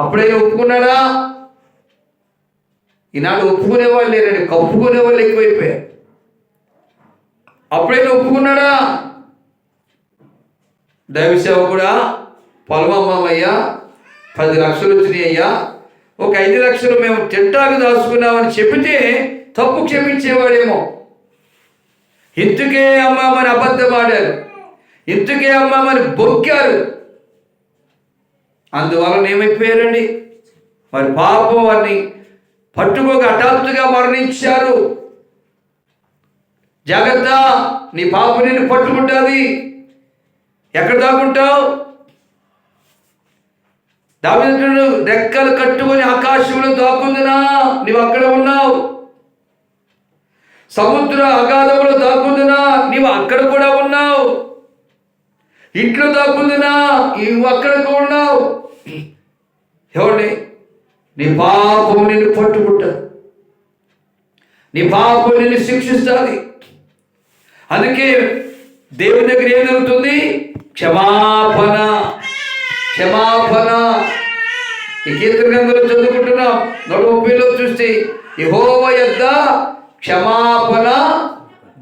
అప్పుడైనా ఒప్పుకున్నాడా? ఈనాడు ఒప్పుకునేవాళ్ళు లేరండి, కప్పుకునేవాళ్ళు ఎక్కువైపోయారు. అప్పుడైనా ఒప్పుకున్నాడా? దైవ సేవకుడా, పొలం అమ్మమ్మయ్యా, 10 లక్షలు వచ్చినాయి అయ్యా, ఒక 5 లక్షలు మేము తింటాకు దాచుకున్నామని చెబితే తప్పు క్షమించేవాడేమో. ఇందుకే అమ్మామని అబద్ధం ఆడారు, ఇందుకే అమ్మామని బొక్కారు. అందువలన ఏమైపోయారండి? వారి పాపం వారిని పట్టుకోక హఠాత్తుగా మరణించారు. జాగ్రత్త, నీ పాపం నిన్ను పట్టుకుంటుంది. ఎక్కడ దాక్కుంటావు? దావీదు రెక్కలు కట్టుకొని ఆకాశంలో దాక్కుందినా, నీవు అక్కడ ఉన్నావు. సముద్ర అగాధంలో దాక్కుందినా, నీవు అక్కడ కూడా ఉన్నావు. ఇంట్లో దాక్కుందినా, నువ్వు అక్కడ కూడా ఉన్నావు. ఎవరిని? నీ పాపం నిన్ను పట్టుకుంటుంది, నీ పాపం నిన్ను శిక్షిస్తుంది. అందుకే దేవుని దగ్గర ఏం జరుగుతుంది? క్షమాపణ, క్షమాపణ. ఈ కీర్తన గ్రంథంలో చదువుకుంటున్నాం, 130లో చూస్తే యెహోవా యొద్ద క్షమాపణ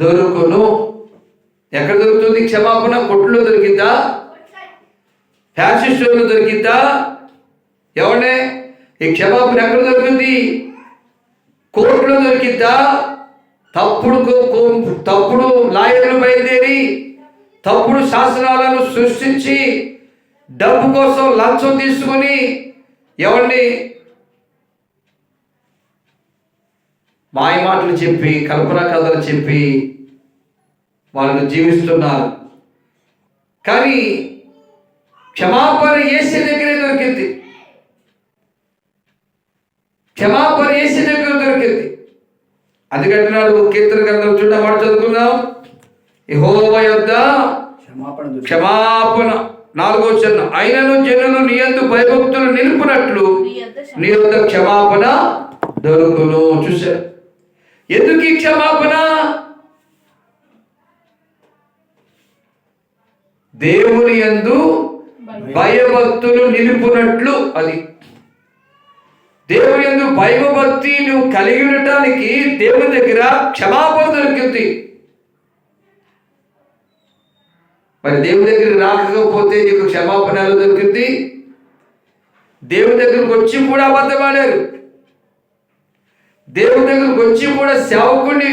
దొరుకును. ఎక్కడ దొరుకుతుంది క్షమాపణ? కొట్టులో దొరికిద్దా? ఫ్యాషన్ షోలో దొరికిద్దా? ఎవరినే ఈ క్షమాపణ ఎక్కడ దొరుకుతుంది? కోర్టులో దొరికిద్దా? తప్పుడు లాయర్లు బయలుదేరి తప్పుడు శాసనాలను సృష్టించి డబ్బు కోసం లంచం తీసుకుని ఎవరిని మాయ మాటలు చెప్పి, కల్పన కథలు చెప్పి వాళ్ళని జీవిస్తున్నారు. కానీ క్షమాపణ యేసు దగ్గరే దొరికింది, క్షమాపణ యేసు దగ్గర దొరికింది. అందుకంటున్నాడు కీర్తన గ్రంథం చూడ మాట చదువుకున్నాం, యెహోవా యొద్ద క్షమాపణ. 4వ వచనం, అయినను జనులు నీ యందు భయభక్తులు నిలుపునట్లు నీ యొద్ద క్షమాపణ దొరుకును. చూశారు? ఎందుకు ఈ క్షమాపణ? దేవుని యందు భయభక్తులు నిలుపునట్లు. అది దేవుని యందు భయభక్తి నువ్వు కలిగి ఉండటానికి దేవుని దగ్గర క్షమాపణ దొరికింది. మరి దేవుని దగ్గరికి రాకపోతే నీకు క్షమాపణ ఎలా దొరికింది? దేవుని దగ్గరకు వచ్చి కూడా అబద్ధమాడారు, దేవుని దగ్గరకు వచ్చి కూడా సేవకుడిని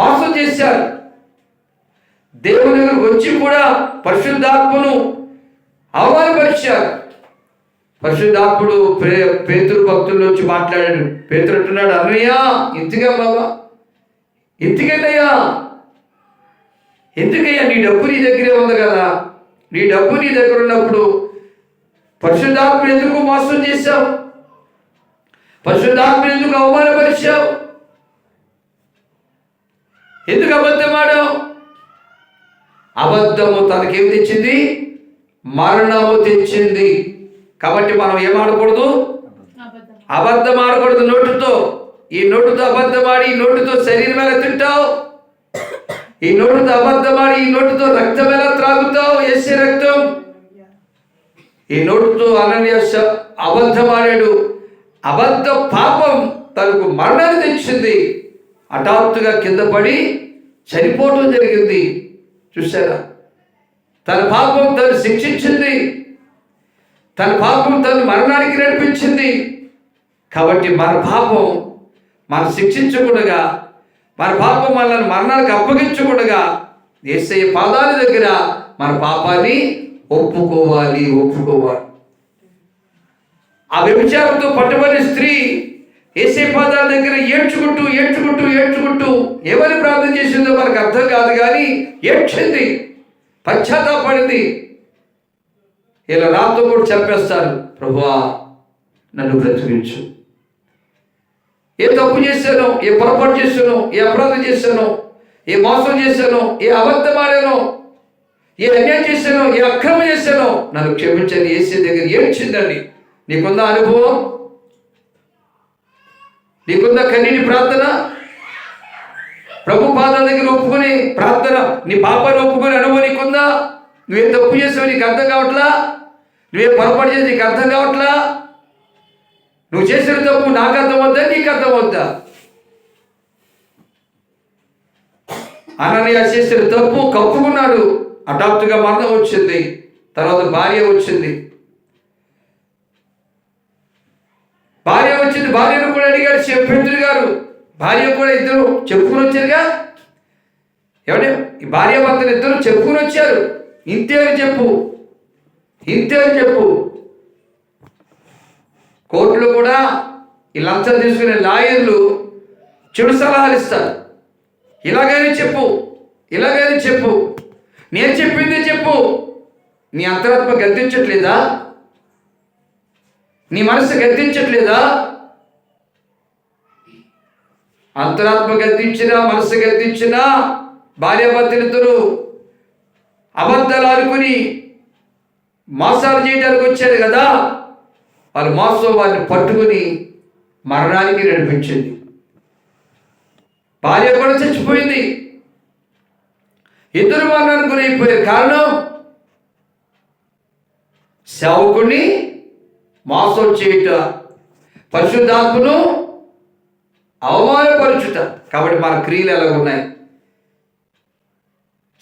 మోసం చేశారు, దేవుని దగ్గరకు వచ్చి కూడా పరిశుద్ధాత్మను అవమానపరిచారు. పరిశుద్ధాత్ముడు పేతురు భక్తుల్లో వచ్చి మాట్లాడాడు. పేతురు అంటున్నాడు, అన్నయ్య ఇంతగా బాబా, ఇంతకేనయ్యా, ఎందుకయ్యా నీ డబ్బు నీ దగ్గరే ఉంది కదా, నీ డబ్బు నీ దగ్గర ఉన్నప్పుడు పరిశుద్ధాత్మ ఎందుకు మోసం చేశావు? పరిశుద్ధాత్మ ఎందుకు అవమానపరిచావు? ఎందుకు అబద్ధం ఆడావు? అబద్ధము తనకేం తెచ్చింది? మరణము తెచ్చింది. కాబట్టి మనం ఏం ఆడకూడదు? అబద్ధం ఆడకూడదు నోటుతో. ఈ నోటుతో అబద్ధం ఆడి ఈ నోటుతో శరీరం ఎలా తింటావు? ఈ నోటుతో అబద్ధం ఆడి ఈ నోటుతో రక్తం ఎలా త్రాగుతావు? యేసు రక్తం. ఈ నోటుతో అననీయ అబద్ధం ఆడాడు. అబద్ధ పాపం తనకు మరణాన్ని తెచ్చింది. హఠాత్తుగా కింద పడి చనిపోవటం జరిగింది. చూసారా? తన పాపం తను శిక్షించింది, తన పాపం తను మరణానికి నడిపించింది. కాబట్టి మన పాపం మనం శిక్షించకూడగా, మన పాపం మనల్ని మరణానికి అప్పగించకూడగా యేసయ్య పాదాల దగ్గర మన పాపాన్ని ఒప్పుకోవాలి. ఆ వ్యభిచారంతో పట్టుబడిన స్త్రీ యేసయ్య పాదాల దగ్గర ఏడ్చుకుంటూ ఏమని ప్రార్థన చేసిందో మనకు అర్థం కాదు, కానీ ఏడ్చింది, పశ్చాత్తాపడింది. ఇలా రాతో కూడా చెప్పేస్తారు, ప్రభువా నన్ను బ్రతికించు. ఏ తప్పు చేశానో, ఏ పొరపాటు చేశానో, ఏ అపరాధం చేశానో, ఏ మోసం చేశానో, ఏ అబద్ధం ఆడానో, ఏ అన్యాయం చేశానో, ఏ అక్రమం చేశానో నన్ను క్షమించని యేసయ్య దగ్గర ఏడ్చిందండి. నీకుందా అనుభవం? నీకుందా కన్నీటి ప్రార్థన? ప్రభు పాదాల దగ్గర ఒప్పుకొని ప్రార్థన, నీ పాపాన్ని ఒప్పుకొని అనుభవం నీకుందా? నువ్వే తప్పు చేసావు నీకు అర్థం కావట్లా, నువ్వే పొరపాటు చేసి నీకు అర్థం కావట్లా, నువ్వు చేసిన తప్పు నాకు అర్థమవుద్దా, నీకు అర్థమవుద్దా? అననీయ చేసిన తప్పు కప్పుకున్నాడు. హఠాత్తుగా మరణం వచ్చింది. తర్వాత భార్య వచ్చింది. భార్యను కూడా అడిగాడు పేతురు గారు. భార్య కూడా ఇద్దరు చెప్పుకుని వచ్చారుగా. ఏమంటే ఈ భార్య భర్తలు ఇద్దరు చెప్పుకుని వచ్చారు. ఇంతే అని చెప్పు. కోర్టులో కూడా ఈ లంచం తీసుకునే లాయర్లు చెడు సలహాలు ఇస్తారు. ఇలాగైనా చెప్పు, నేను చెప్పింది చెప్పు. నీ అంతరాత్మ గద్దించట్లేదా? నీ మనసు గద్దించట్లేదా? అంతరాత్మ గద్దించినా, మనసు గద్దించినా భార్యాభర్తలిద్దరూ అబద్ధాలు ఆడుకుని మోసాలు చేయడానికి వచ్చారు కదా. వాళ్ళు మోసం వారిని పట్టుకుని మరణానికి నడిపించింది. భార్య కూడా చచ్చిపోయింది. ఇద్దరు మరణానికి గురైపోయారు. కారణం సేవకుడిని మోసం చేయుట, పరిశుద్ధాత్మను అవమానపరచుట. కాబట్టి మన క్రియలు ఎలా ఉన్నాయి?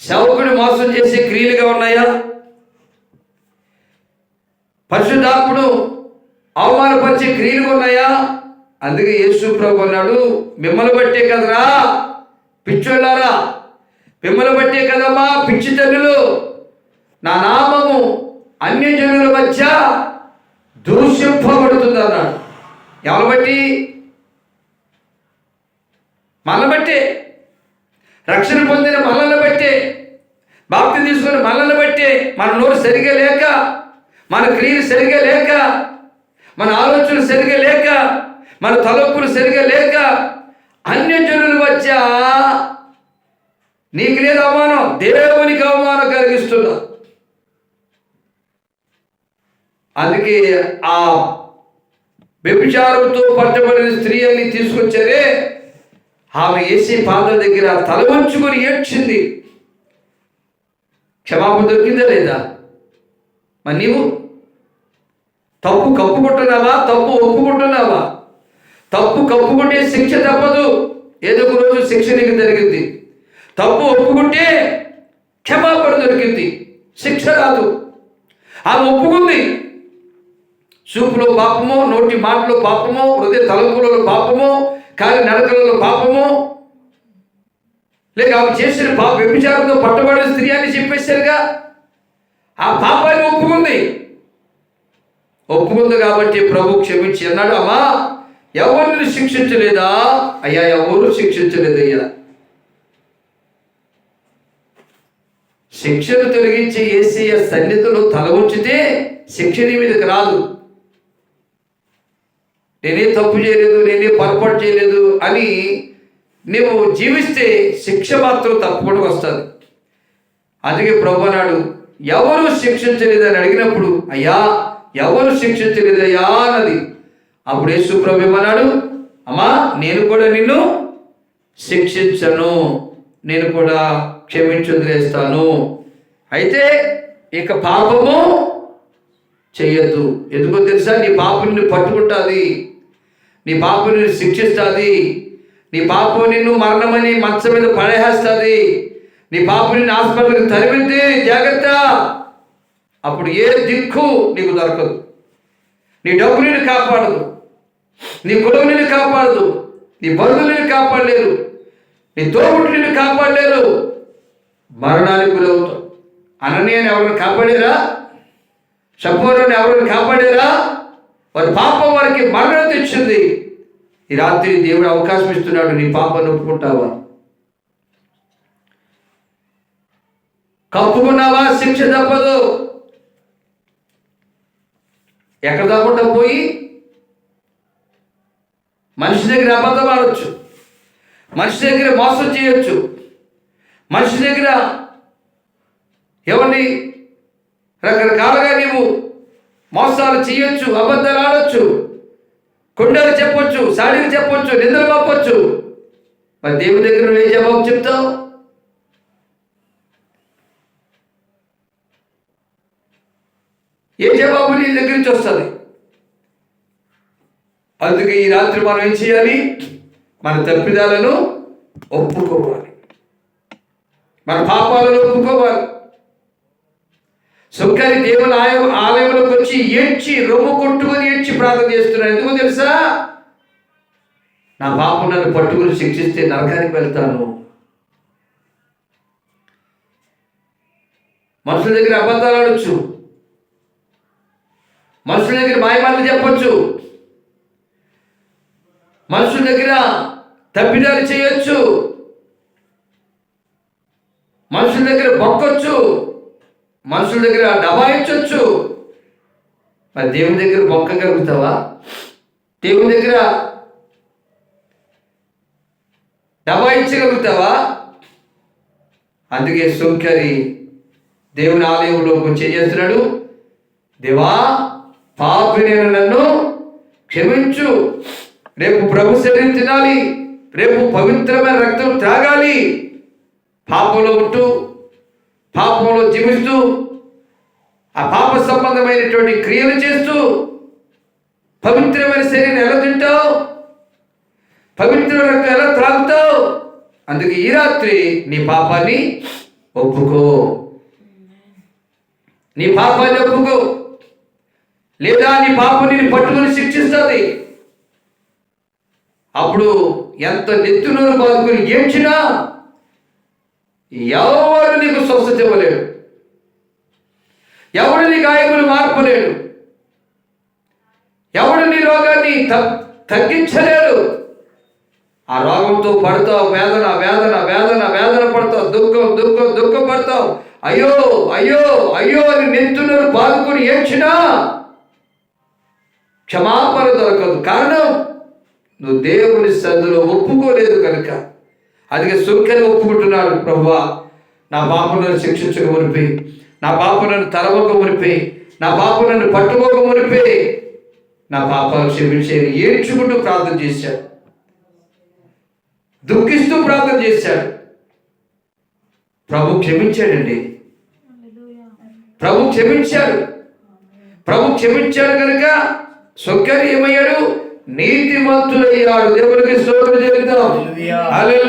సేవకుడిని మోసం చేసే క్రియలుగా ఉన్నాయా? పరిశుద్ధాత్మను అవమానపరిచే క్రియలుగా ఉన్నాయా? అందుకే యేసు ప్రభు అన్నాడు, మిమ్మల్ని బట్టే కదరా పిచ్చోళ్ళారా, మిమ్మల్ని బట్టే కదమ్మా పిచ్చి తల్లులు, నా నామము అన్యజనుల మధ్య దూషింపబడుతుంది అన్నాడు. ఎవరు బట్టి? మనల్ని బట్టే. రక్షణ పొందిన మనల్ని బట్టే, బాప్తిసం తీసుకుని మనల్ని బట్టే. మన నోరు సరిగా లేక, మన క్రియలు సరిగా లేక, మన ఆలోచనలు సరిగా లేక, మన తలపులు సరిగా లేక అన్యజనుల మధ్య నీకు లేదు అవమానం, దేవునికి అవమానం కలిగిస్తున్నా. అందుకే ఆ వ్యభిచారంతో పట్టబడిన స్త్రీ అని తీసుకొచ్చారే, ఆమె యేసు పాదాల దగ్గర తల వంచుకొని ఏడ్చింది. క్షమాపణ దొరికిందా లేదా? మరి నీవు తప్పు కప్పుకుంటున్నావా? తప్పు ఒప్పుకుంటున్నావా? తప్పు కప్పుకుంటే శిక్ష తప్పదు. ఏదో ఒక రోజు శిక్ష నీకు జరిగింది. తప్పు ఒప్పుకుంటే క్షమాపణ దొరికింది, శిక్ష రాదు. ఆమె ఒప్పుకుంది. చూపులో పాపము, నోటి మాటలో పాపము, హృదయ తలంపులలో పాపము, కాలి నడకలలో పాపము, లేక ఆమె చేసిన వ్యభిచారంతో పట్టబడిన స్త్రీ అని చెప్పేశారుగా. ఆ పాపాన్ని ఒప్పుకుంది కాబట్టి ప్రభు క్షమించి అన్నాడు, అమ్మా ఎవరిని శిక్షించలేదా? అయ్యా ఎవరు శిక్షించలేదయ్యా. శిక్షను తొలగించి యేసయ్య సన్నిధిలో తల ఉంచితే శిక్ష నీ మీదకి రాదు. నేనే తప్పు చేయలేదు, నేనే పొరపాటు చేయలేదు అని నువ్వు జీవిస్తే శిక్ష మాత్రం తప్పకుండా వస్తుంది. అందుకే ప్రభు అన్నాడు, ఎవరు శిక్షించలేదని అడిగినప్పుడు అయ్యా ఎవరు శిక్షించలేదయ్యా అన్నది. అప్పుడు యేసు ప్రభు ఏమన్నాడు, అమ్మా నేను కూడా నిన్ను శిక్షించను, నేను కూడా క్షమించి వదిలేస్తాను. అయితే ఇక పాపము చెయ్యొద్దు. ఎందుకో తెలుసా? నీ పాపం నిన్ను పట్టుకుంటుంది, నీ పాపం నిన్ను శిక్షిస్తుంది, నీ పాపం నిన్ను మరణమని మంచం మీద పడేస్తుంది, నీ పాపం నిన్ను హాస్పిటల్కి తరిమిద్ది. జాగ్రత్త. అప్పుడు ఏ దిక్కు నీకు దొరకదు. నీ డబ్బు నిన్ను కాపాడదు, నీ కులం నిన్ను కాపాడదు, నీ బంధువులు నిన్ను కాపాడలేరు, నీ తోబుట్టులు నిన్ను కాపాడలేరు. మరణానికి గురవుతావు. అననీయని ఎవరిని కాపాడారా? సపోరాన్ని ఎవరిని కాపాడారా? వారి పాపం వారికి మరణం తెచ్చింది. ఈ రాత్రి దేవుడు అవకాశం ఇస్తున్నాడు, నీ పాపాన్ని ఒప్పుకుంటావా? కప్పుకున్నావా? శిక్ష తప్పదు. ఎక్కడ తప్పకుండా పోయి మనిషి దగ్గర అబద్ధం ఆడవచ్చు, మనిషి దగ్గర మోసం చేయొచ్చు, మనిషి దగ్గర ఎవరిని రకరకాలుగా నీవు మోసాలు చేయొచ్చు, అబద్ధాలు ఆడొచ్చు, కొండలు చెప్పొచ్చు, సాడీలు చెప్పొచ్చు, నిందలు పంపొచ్చు. మరి దేవుని దగ్గర నువ్వు ఏ జవాబు చెప్తావు? ఏ జవాబు నీ దగ్గర నుంచి వస్తుంది? అందుకే ఈ రాత్రి మనం ఏం చేయాలి? మన తప్పిదాలను ఒప్పుకోవాలి, మన పాపాలను ఒప్పుకోవాలి. సుంకరి దేవుని ఆలయంలోకి వచ్చి ఏడ్చి, రొమ్ము కొట్టుకొని ఏడ్చి ప్రార్థన చేస్తున్నాడు. ఎందుకో తెలుసా? నా పాపం నన్ను పట్టుకుని శిక్షిస్తే నరకానికి వెళ్తాను. మనుషుల దగ్గర అబద్ధాలు ఆడొచ్చు, మనుషుల దగ్గర మాయమాటలు చెప్పొచ్చు, మనుషుల దగ్గర తప్పిదాలు చేయొచ్చు, మనుషుల దగ్గర బొక్కొచ్చు, మనుషుల దగ్గర డబాయించవచ్చు. మరి దేవుని దగ్గర బొక్కగలుగుతావా? దేవుని దగ్గర డబాయించగలుగుతావా? అందుకే సుంకరి దేవుని ఆలయంలోకి వచ్చి ఏం చేస్తున్నాడు? దేవా, పాపినైన నన్ను క్షమించు, రేపు ప్రభు శరీరం తినాలి, రేపు పవిత్రమైన రక్తం త్రాగాలి. పాపంలో ఉంటూ, పాపంలో జీవిస్తూ, ఆ పాప సంబంధమైనటువంటి క్రియలు చేస్తూ పవిత్రమైన శరీరం ఎలా తింటావు? పవిత్ర రక్తం ఎలా త్రాగుతావు? అందుకే ఈ రాత్రి నీ పాపాన్ని ఒప్పుకో, నీ పాపాన్ని ఒప్పుకో, లేదా నీ పాపం నిన్ను పట్టుకుని శిక్షిస్తుంది. అప్పుడు ఎంత నెత్తునూరు బాదుకుని ఏడ్చినా ఎవరు నీకు స్వస్థత ఇవ్వలేడు, ఎవడు నీ గాయములు మార్పలేడు, ఎవడు నీ రోగాన్ని తగ్గించలేడు. ఆ రోగంతో పడతావు, వేదన వేదన వేదన వేదన పడతావు, దుఃఖం దుఃఖం దుఃఖం పడతావు. అయ్యో అయ్యో అయ్యో అని నెత్తునూరు బాదుకుని ఏడ్చినా క్షమాపణ దొరకదు. కారణం, నువ్వు దేవుని సన్నిధిలో ఒప్పుకోలేదు కనుక. అందుకే సుంకరి ఒప్పుకుంటున్నాడు, ప్రభువా, నా పాపలను శిక్షించక మునిపి, నా పాపలను తరవక మునిపి, నా పాపలను పట్టుకోక మునిపి నా పాపాలు క్షమించేది ఏడ్చుకుంటూ ప్రార్థన చేశాడు, దుఃఖిస్తూ ప్రార్థన చేశాడు. ప్రభు క్షమించాడండి, ప్రభు క్షమించాడు. ప్రభు క్షమించాడు కనుక సుంకరి ఏమయ్యాడు? నీతిమంతుడయ్యాడు. దేవునికి స్తోత్రం చెల్లిద్దాం. హల్లెలూయా.